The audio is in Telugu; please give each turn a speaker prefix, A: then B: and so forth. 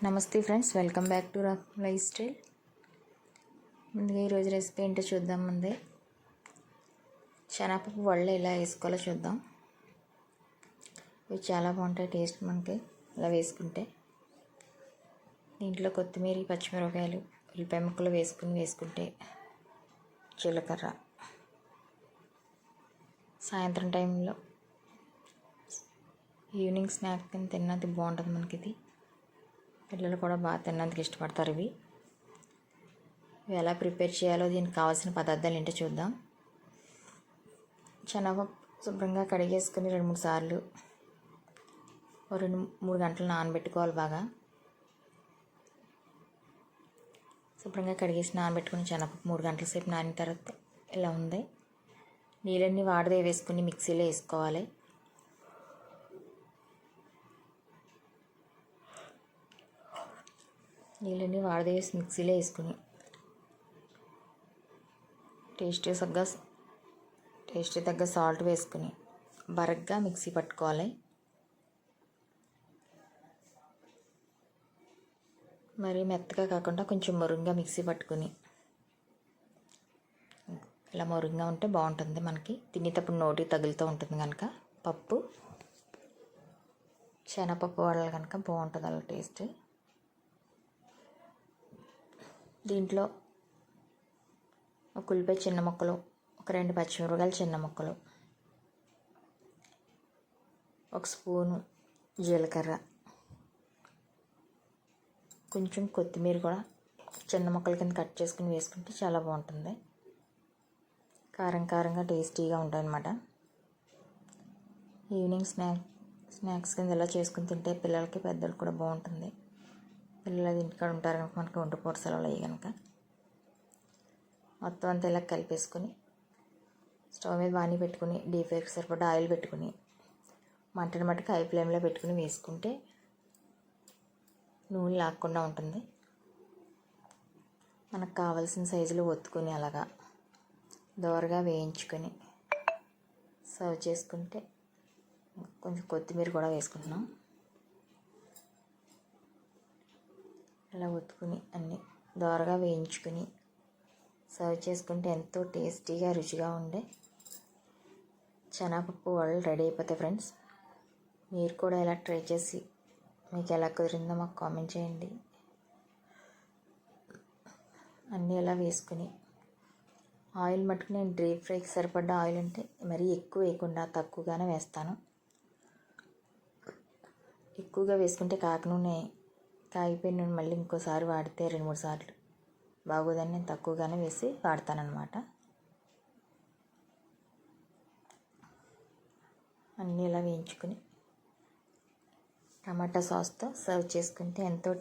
A: నమస్తే friends, welcome back to life style. ముందుగా ఈరోజు రెసిపీ ఏంటో చూద్దాం. ముందే శనగపప్పు వడలు ఎలా వేసుకోవాలో చూద్దాం. ఇవి చాలా బాగుంటాయి టేస్ట్ మనకి ఇలా వేసుకుంటే. దీంట్లో కొత్తిమీర, పచ్చిమిరపకాయలు, ఉల్లిపాయ ముక్కలు వేసుకుంటే జీలకర్ర. సాయంత్రం టైంలో ఈవినింగ్ స్నాక్ కింద తిన్నది బాగుంటుంది మనకి. ఇది పిల్లలు కూడా బాగా తిన్నందుకు ఇష్టపడతారు. ఇవి ఎలా ప్రిపేర్ చేయాలో దీనికి కావాల్సిన పదార్థాలు ఏంటో చూద్దాం. శనగపప్పు శుభ్రంగా కడిగేసుకుని 2-3 సార్లు 2-3 గంటలు నానబెట్టుకోవాలి. బాగా శుభ్రంగా కడిగేసి నానబెట్టుకుని శనగపప్పు 3 గంటల సేపు నానిన తర్వాత ఇలా ఉంది. నీళ్ళన్నీ వాడదే వేసుకుని మిక్సీలో వేసుకోవాలి. నీళ్ళని వాడదే వేసి మిక్సీలో వేసుకుని టేస్ట్ తగ్గ సాల్ట్ వేసుకుని బరగ్గా మిక్సీ పట్టుకోవాలి. మరి మెత్తగా కాకుండా కొంచెం మొరుగ్గా మిక్సీ పట్టుకుని, ఇలా మొరుగ్గా ఉంటే బాగుంటుంది మనకి. తినేటప్పుడు నోటికి తగులుతూ ఉంటుంది కనుక పప్పు శనగపప్పు వడలు కనుక బాగుంటుంది అలా టేస్ట్. దీంట్లో ఒక ఉల్లిపాయ చిన్న ముక్కలు, ఒక 2 పచ్చిమిరపకాయలు చిన్న ముక్కలు, 1 స్పూను జీలకర్ర, కొంచెం కొత్తిమీర కూడా చిన్న ముక్కల కింద కట్ చేసుకుని వేసుకుంటే చాలా బాగుంటుంది. కారంగా టేస్టీగా ఉంటుంది అన్నమాట. ఈవినింగ్ స్నాక్స్ కింద ఇలా చేసుకుని తింటే పిల్లలకి పెద్దలకు కూడా బాగుంటుంది. పిల్లలు ఇంటికాడ ఉంటారు కనుక మనకి వంట సెలవులు అయ్యి కనుక మొత్తం అంతా ఇలా కలిపేసుకొని స్టవ్ మీద బాణీ పెట్టుకుని డీప్ ఫ్రైకి సరిపడా ఆయిల్ పెట్టుకుని మంటని మట్టుకు హై ఫ్లేమ్లో పెట్టుకుని వేసుకుంటే నూనె లాక్కుండా ఉంటుంది. మనకు కావాల్సిన సైజులో ఒత్తుకొని అలాగా దోరగా వేయించుకొని సర్వ్ చేసుకుంటే, కొంచెం కొత్తిమీర కూడా వేసుకుంటున్నాం. ఇలా ఒత్తుకుని అన్నీ దోరగా వేయించుకుని సర్వ్ చేసుకుంటే ఎంతో టేస్టీగా రుచిగా ఉండే శనగపప్పు వడలు రెడీ అయిపోతాయి ఫ్రెండ్స్. మీరు కూడా ఇలా ట్రై చేసి మీకు ఎలా కుదిరిందో మాకు కామెంట్ చేయండి. అన్నీ ఇలా వేసుకుని ఆయిల్ మట్టుకు నేను డీప్ ఫ్రైకి సరిపడ్డ ఆయిల్ అంటే మరీ ఎక్కువ వేయకుండా తక్కువగానే వేస్తాను. ఎక్కువగా వేసుకుంటే నూనె కాగిపోయిన నూనె మళ్ళీ ఇంకోసారి వాడితే 2-3 సార్లు బాగోదని నేను తక్కువగానే వేసి వాడతానన్నమాట. అన్నీ ఇలా వేయించుకుని టమాటా సాస్తో సర్వ్ చేసుకుంటే ఎంతో